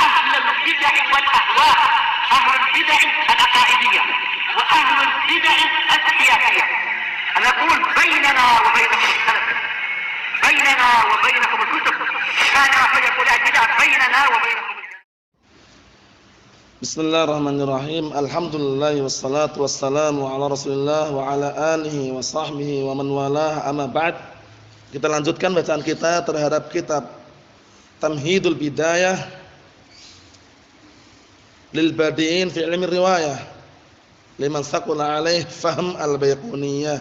أهل البدع والأهواء، أهل البدع العقائدية وأهل البدع السياسية. أنا أقول بيننا وبينكم السلف، بيننا وبينكم الكتب، كان فيقول البدع بيننا وبينكم. Bismillahirrahmanirrahim. Alhamdulillah wassalatu wassalamu ala Rasulillah wa ala alihi wa sahbihi wa man walah, amma ba'd. Kita lanjutkan bacaan kita terhadap kitab Tamhidul Bidayah lil Badi'in fi Ilmi Riwayah liman saqula alaih fahm al-Baiquniyah,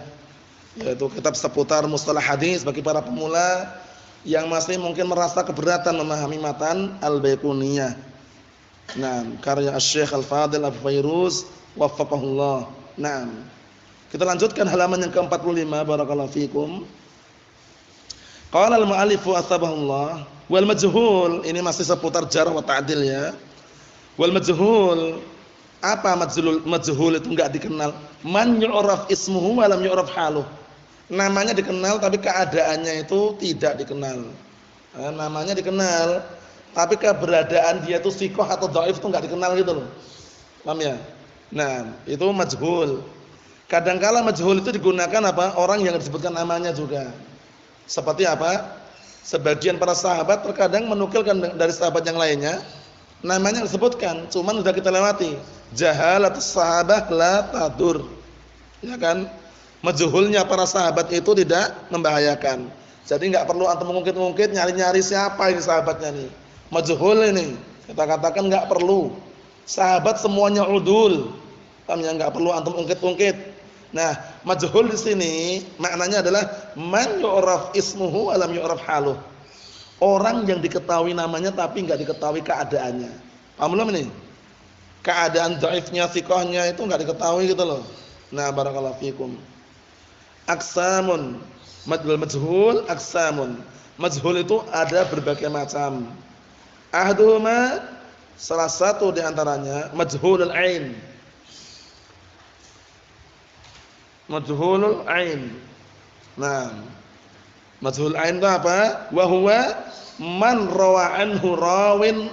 yaitu kitab seputar mustalah hadis bagi para pemula yang masih mungkin merasa keberatan memahami matan al-Baiquniyah. Nah, karya Syekh Al-Fadil Abu Fairuz waffaqahullah. Nah, kita lanjutkan halaman yang ke-45. Barakallahu fikum. Qala al-mu'allif asbahullah wal majhul, ini masih seputar jarh wa ta'dil ya. Wal majhul, apa majhul itu enggak dikenal? Man yu'raf ismuhu wa lam yu'raf haluh. Namanya dikenal tapi keadaannya itu tidak dikenal. Nah, namanya dikenal tapi keberadaan dia itu sikoh atau dhaif itu enggak dikenal gitu loh. Paham ya? Nah, itu majhul. Kadangkala majhul itu digunakan apa? Orang yang disebutkan namanya juga. Seperti apa? Sebagian para sahabat terkadang menukilkan dari sahabat yang lainnya namanya disebutkan, cuman sudah kita lewati. Jahalatus sahabah la tadur. Ya kan? Majhulnya para sahabat itu tidak membahayakan. Jadi enggak perlu antum mengungkit-ungkit nyari-nyari siapa ini sahabatnya nih. Majhul ini kita katakan enggak perlu. Sahabat semuanya udul. Paham ya, enggak perlu antum ungkit-ungkit. Nah, majhul di sini maknanya adalah man yu'raf ismuhu wa lam yu'raf haluh. Orang yang diketahui namanya tapi enggak diketahui keadaannya. Paham belum ini? Keadaan dhaifnya, thiqahnya itu enggak diketahui gitu loh. Nah, barakallahu fikum. Aqsamun majhul aqsamun. Majhul itu ada berbagai macam. Ahduhuma, salah satu di antaranya majhulul ain. Majhulul ain. Nah, majhul ain itu apa? Wa huwa man rawa anhu rawin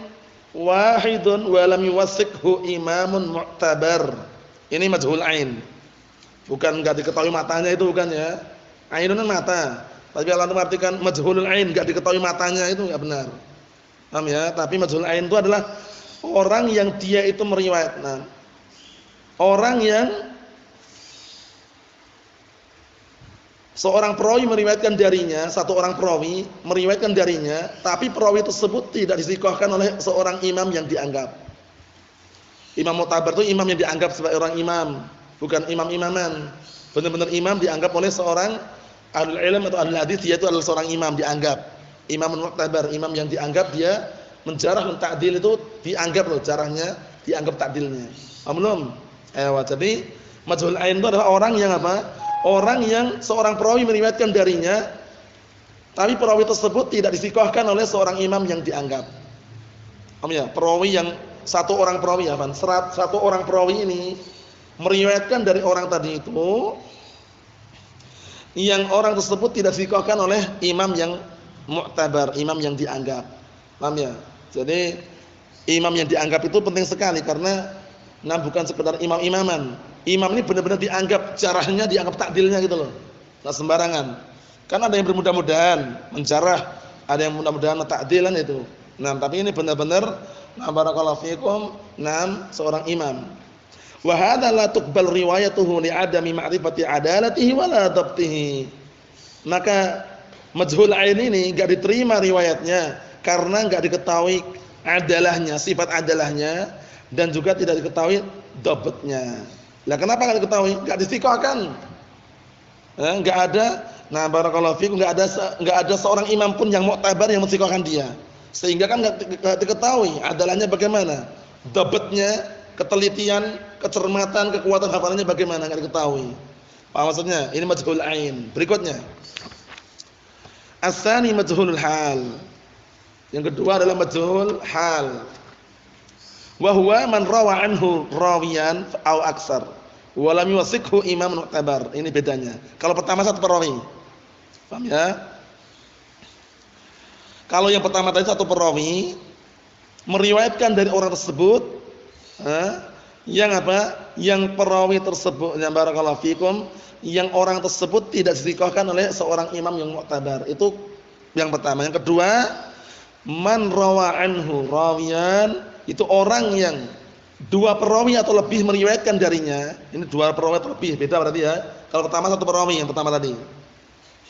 wahidun wa lam yuwathiqhu imamun mu'tabar. Ini majhul ain. Bukan enggak diketahui matanya itu, bukan ya. Ainun mata. Tapi kalau antum artikan majhulul ain enggak diketahui matanya itu enggak benar. Paham ya? Tapi majhul ain itu adalah orang yang dia itu meriwayatkan. Orang yang seorang perawi meriwayatkan darinya, satu orang perawi meriwayatkan darinya, tapi perawi tersebut tidak disikohkan oleh seorang imam yang dianggap. Imam mu'tabar itu imam yang dianggap sebagai orang imam, bukan imam-imaman. Benar-benar imam dianggap oleh seorang ahlul ilm atau ahlul hadis, dia itu adalah seorang imam dianggap. Imam mu'tabar, imam yang dianggap dia menjarah dan ta'dil itu dianggap loh, jarahnya dianggap ta'dilnya. Paham? Jadi majhul ain itu adalah orang yang apa? Orang yang seorang perawi meriwayatkan darinya, tapi perawi tersebut tidak disikohkan oleh seorang imam yang dianggap. Paham ya? Perawi yang satu orang perawi ya, satu orang perawi ini meriwayatkan dari orang tadi itu, yang orang tersebut tidak disikohkan oleh imam yang mu'tabar, imam yang dianggap. Paham ya? Jadi imam yang dianggap itu penting sekali karena bukan sekedar imam-imaman. Imam ini benar-benar dianggap, jarahnya dianggap takdilnya gitu loh. Enggak sembarangan. Kan ada yang bermudah-mudahan menjarah, ada yang mudah-mudahan takdilan itu. Tapi ini benar-benar barakallahu fikum, seorang imam. Wa hadza la tuqbal riwayatuhu li adami ma'rifati adalatihi wa la dhabtihi. Maka majhul ain ini enggak diterima riwayatnya karena enggak diketahui adalahnya, sifat adalahnya, dan juga tidak diketahui dhabtnya. Lah kenapa enggak diketahui? Enggak disikohkan. Enggak ada. Barakallahu fikum, enggak ada seorang imam pun yang mu'tabar yang mensikohkan dia. Sehingga kan enggak diketahui adalahnya bagaimana, dhabtnya, ketelitian, kecermatan, kekuatan hafalannya bagaimana, enggak diketahui. Paham maksudnya? Ini majhul ain. Berikutnya, as-tsani majhulul hal. Yang kedua adalah majhul hal. Wa huwa man rawa anhu rawiyan aw aksar wa lam yuwathiqhu imam mu'tabar. Ini bedanya. Kalau pertama satu perawi. Paham ya? Kalau yang pertama tadi satu perawi meriwayatkan dari orang tersebut, yang apa? Yang perawi tersebut, yang barakallahu fikum, yang orang tersebut tidak disikohkan oleh seorang imam yang mu'tabar. Itu yang pertama. Yang kedua, man rawa anhu rawiyan, itu orang yang dua perawi atau lebih meriwayatkan darinya. Ini dua perawi atau lebih, beda berarti ya. Kalau pertama satu perawi yang pertama tadi.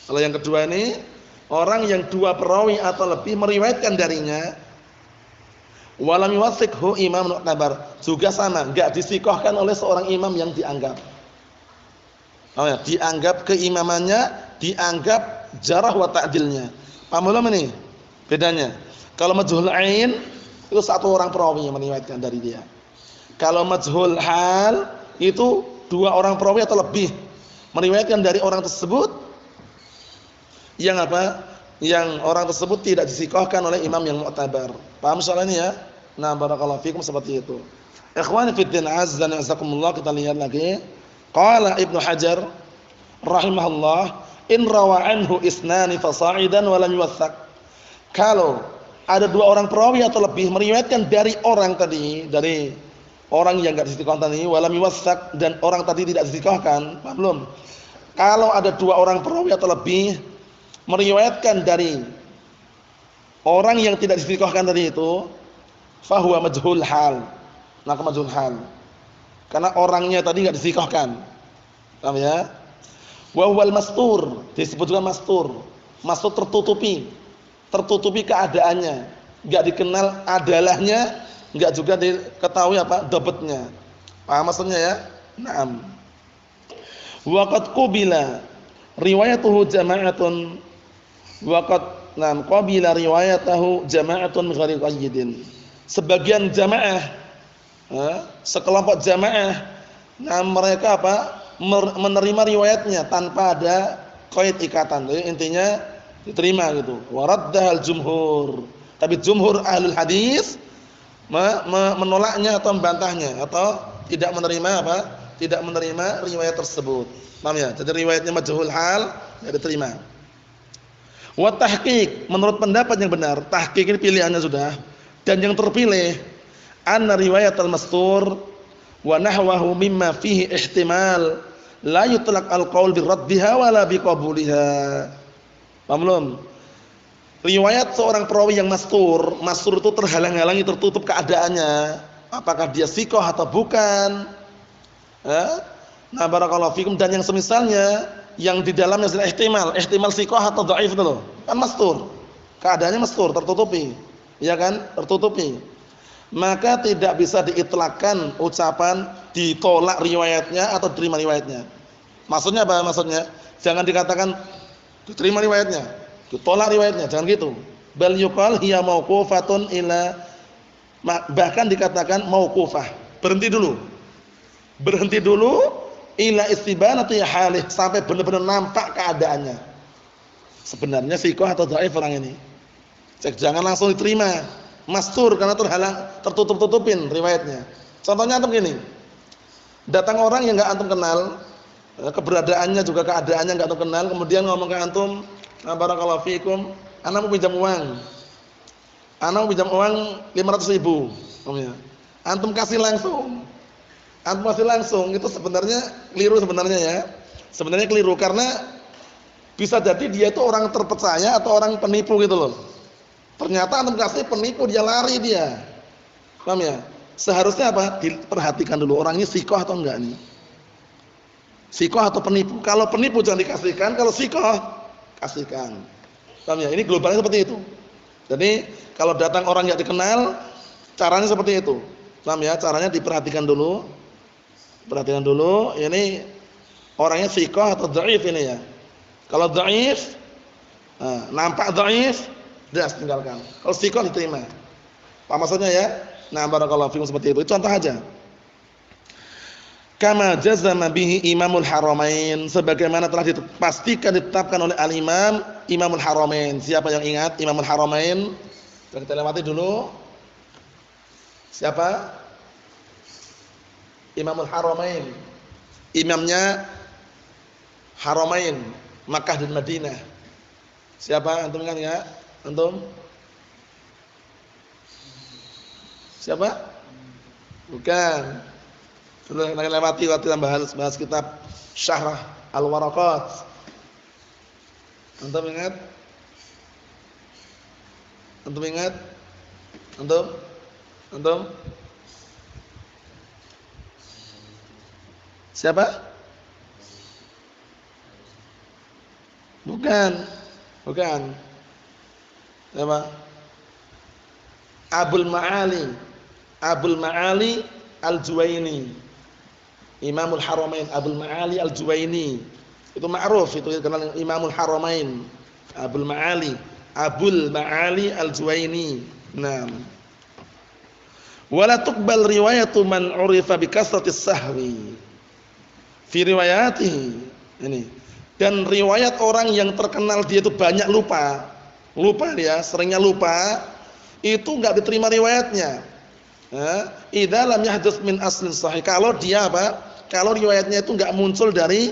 Kalau yang kedua ini orang yang dua perawi atau lebih meriwayatkan darinya. Walam yuwathiqhu imam mu'tabar, juga sama, enggak disikohkan oleh seorang imam yang dianggap. Oh ya, dianggap keimamannya, dianggap jarah wa ta'dilnya. Paham belum ini? Bedanya. Kalau majhul ain itu satu orang perawi yang meriwayatkan dari dia. Kalau majhul hal itu dua orang perawi atau lebih meriwayatkan dari orang tersebut yang apa? Yang orang tersebut tidak disikohkan oleh imam yang mu'tabar. Paham soal ini ya? Nah, barakallahu fikum seperti itu. Ikhwani fid din, azza wa jazakumullah, kita lihat lagi. Qala Ibnu Hajar rahimahullah, in rawa anhu isnani fasa'idan wa lam yuwaththaq. Kalau ada dua orang perawi atau lebih meriwayatkan dari orang tadi, dari orang yang enggak disikohkan tadi, wa lam yuwaththaq, dan orang tadi tidak disikohkan, paham belum? Kalau ada dua orang perawi atau lebih meriwayatkan dari orang yang tidak disikohkan tadi itu, fahuwa majhul hal. Maka majhul hal. Karena orangnya tadi enggak disikohkan. Paham ya? Wa huwal mastur, disebut juga mastur. Mastur tertutupi. Tertutupi keadaannya. Enggak dikenal adalahnya, enggak juga diketahui apa dapatnya. Paham maksudnya ya? Naam. Wa qad qubila riwayatuhu jama'atun wa qad nam qabila riwayatahu jama'atun ghairu qayyidin. Sebagian jamaah, sekelompok jamaah, nah mereka apa? Menerima riwayatnya tanpa ada qaid ikatan. Jadi intinya diterima gitu. Waraddahal jumhur. Tapi jumhur ahlul hadis menolaknya atau membantahnya atau tidak menerima apa? Tidak menerima riwayat tersebut. Paham ya? Jadi riwayatnya majhul hal tidak diterima. Wa tahqiq, menurut pendapat yang benar, tahqiq ini pilihannya sudah. Dan yang terpilih anna riwayat al-mastur wa nahwahu mimma fihi ihtimal la yutlaq al-qaul bi raddiha wa la bi qabuliha. Paham belum? Riwayat seorang perawi yang mastur itu terhalang-halangi, tertutup keadaannya. Apakah dia sikoh atau bukan? Nah, barakallahu fikum, dan yang semisalnya yang di dalamnya adalah ihtimal sikoh atau dhaif itu loh. Kan mastur. Keadaannya mastur, tertutupi. Ya kan? Tertutupi. Maka tidak bisa diitlakkan ucapan ditolak riwayatnya atau diterima riwayatnya. Maksudnya apa? Maksudnya jangan dikatakan diterima riwayatnya, ditolak riwayatnya, jangan gitu. Bal yuqal hiya mauqufatun ila, bahkan dikatakan mauqufah. Berhenti dulu ila istibanati halih, sampai benar-benar nampak keadaannya. Sebenarnya sikoh atau dhaif orang ini. Jangan langsung diterima mastur karena terhalang, tertutup-tutupin riwayatnya. Contohnya antum gini. Datang orang yang enggak antum kenal, keberadaannya juga keadaannya enggak antum kenal, kemudian ngomong ke antum, barakallahu fikum, ana mau pinjam uang. Ana mau pinjam uang 500.000. Antum kasih langsung. Antum kasih langsung, itu sebenarnya keliru sebenarnya ya. Sebenarnya keliru karena bisa jadi dia itu orang terpercaya atau orang penipu gitu loh. Ternyata antum kasih penipu, dia lari dia. Paham ya? Seharusnya apa? Diperhatikan dulu orangnya sikoh atau enggak nih. Sikoh atau penipu. Kalau penipu jangan dikasihkan, kalau sikoh kasihkan. Paham ya? Ini globalnya seperti itu. Jadi kalau datang orang enggak dikenal, caranya seperti itu. Paham ya? Caranya diperhatikan dulu. Perhatikan dulu, ini orangnya sikoh atau dhaif ini ya. Kalau dhaif, nampak dhaif, das tinggalkan. Kalau sikoh diterima. Apa maksudnya ya? Nah, barakallahu fikum, seperti itu. Itu contoh aja. Kama jazama bihi Imamul Haramain, sebagaimana telah ditetapkan oleh al-Imam Imamul Haramain. Siapa yang ingat Imamul Haramain? Kita lewati dulu. Siapa? Imamul Haramain. Imamnya Haramain, Makkah dan Madinah. Siapa? Antum ingat enggak? Antum? Siapa? Bukan. Sudah lewati waktu kita bahas kitab Syarah Al-Waraqat. Antum ingat? Antum ingat? Antum? Siapa? Bukan. Siapa? Abul Ma'ali Al-Juwaini. Imamul Haramain Abul Ma'ali Al-Juwaini. Itu ma'ruf, itu dikenal Imamul Haramain. Abul Ma'ali Al-Juwaini. Naam. Wala tuqbal riwayatu man 'urifa bi kasratis sahwi fi riwayatihi. Ini. Dan riwayat orang yang terkenal dia itu banyak lupa dia, seringnya lupa, itu enggak diterima riwayatnya. Idza lam yahdits min aslin sahih. Kalau dia apa? Kalau riwayatnya itu enggak muncul dari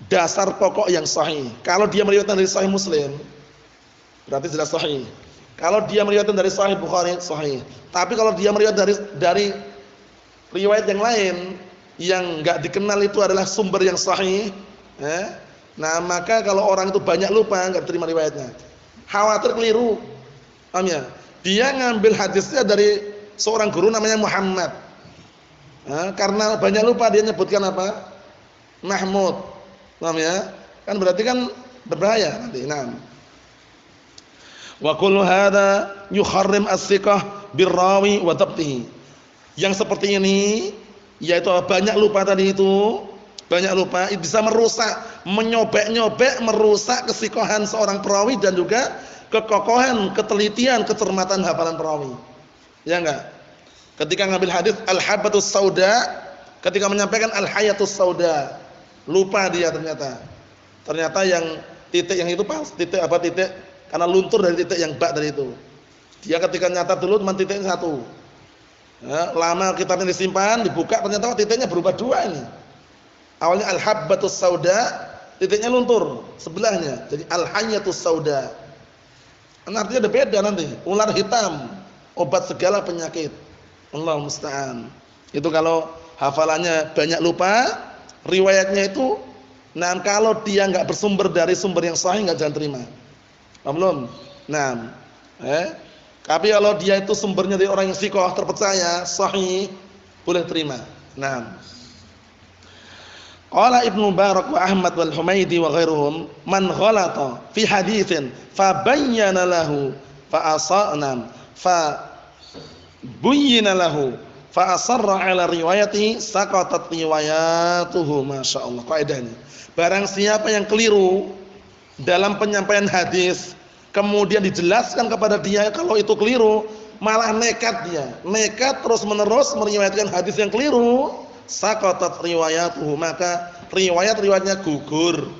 dasar pokok yang sahih. Kalau dia meriwayatkan dari Sahih Muslim, berarti jelas sahih. Kalau dia meriwayatkan dari Sahih Bukhari, sahih. Tapi kalau dia meriwayatkan dari riwayat yang lain yang enggak dikenal itu adalah sumber yang sahih, nah maka kalau orang itu banyak lupa, enggak diterima riwayatnya. Khawatir keliru. Paham ya? Dia ngambil hadisnya dari seorang guru namanya Muhammad. Karena banyak lupa dia nyebutkan apa? Mahmud. Paham ya? Kan berarti kan berbahaya nanti. Naam. Wa kullu hadza yukharrim as-siqah birrawi wa dhabtihi. Yang seperti ini yaitu banyak lupa tadi itu, banyak lupa itu bisa merusak, menyobek-nyobek merusak kesikohan seorang perawi dan juga kekokohan, ketelitian, kecermatan hafalan perawi. Ya enggak? Ketika ngambil hadis al-habbatus sauda, ketika menyampaikan al-hayatus sauda, lupa dia ternyata. Ternyata yang titik yang itu pas, titik karena luntur dari titik yang bak dari itu. Dia ketika nyata dulu cuma titiknya satu. Lama kitabnya disimpan, dibuka ternyata titiknya berubah dua ini. Awalnya al-habbatus sauda, titiknya luntur sebelahnya. Jadi al-hayatus sauda. Artinya ada beda nanti, ular hitam, obat segala penyakit. Allah musta'an. Itu kalau hafalannya banyak lupa, riwayatnya itu, nah kalau dia enggak bersumber dari sumber yang sahih enggak jangan terima. Paham belum? Nah, tapi kalau dia itu sumbernya dari orang yang thiqah, terpercaya, sahih, boleh terima. Nah, qala Ibnu Mubarak wa Ahmad wal Humaidi wa ghairuhum man ghalata fi haditsin fa bayyana lahu fa asana fa buyyina lahu fa asarra ala riwayatihi saqatat riwayatuhu. Masyaallah, kaidah ini. Barang siapa yang keliru dalam penyampaian hadis kemudian dijelaskan kepada dia kalau itu keliru, malah nekat terus menerus meriwayatkan hadis yang keliru, saqatat riwayatuhu, maka riwayatnya gugur.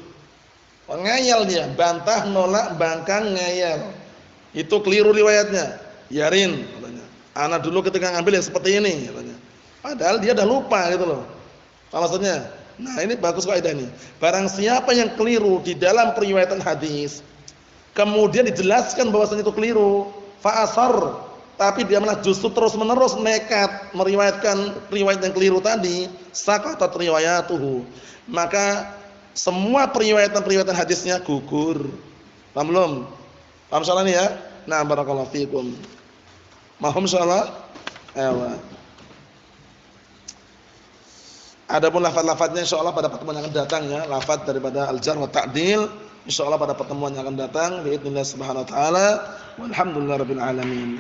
Ngayal dia, bantah, nolak, bangkang, ngayal. Itu keliru riwayatnya. Yarin katanya. Ana dulu ketika ngambil yang seperti ini katanya. Padahal dia dah lupa gitu loh. Apa maksudnya? Nah, ini bagus kaidah ini. Barang siapa yang keliru di dalam periwayatan hadis, kemudian dijelaskan bahwasanya itu keliru, fa'asar, tapi dia malah justru terus-menerus nekat meriwayatkan riwayat yang keliru tadi, saqatat riwayatuhu. Maka semua periwayatan hadisnya gugur. Paham belum? Paham soal ini ya? Nah, barakallahu fikum. Mahum insyaallah? Ayo. Adapun lafaz-lafaznya insyaallah pada pertemuan yang akan datang ya, lafaz daripada al-jarh wa ta'dil insyaallah pada pertemuan yang akan datang. Biidznillah subhanahu wa ta'ala. Walhamdulillahirabbil alamin.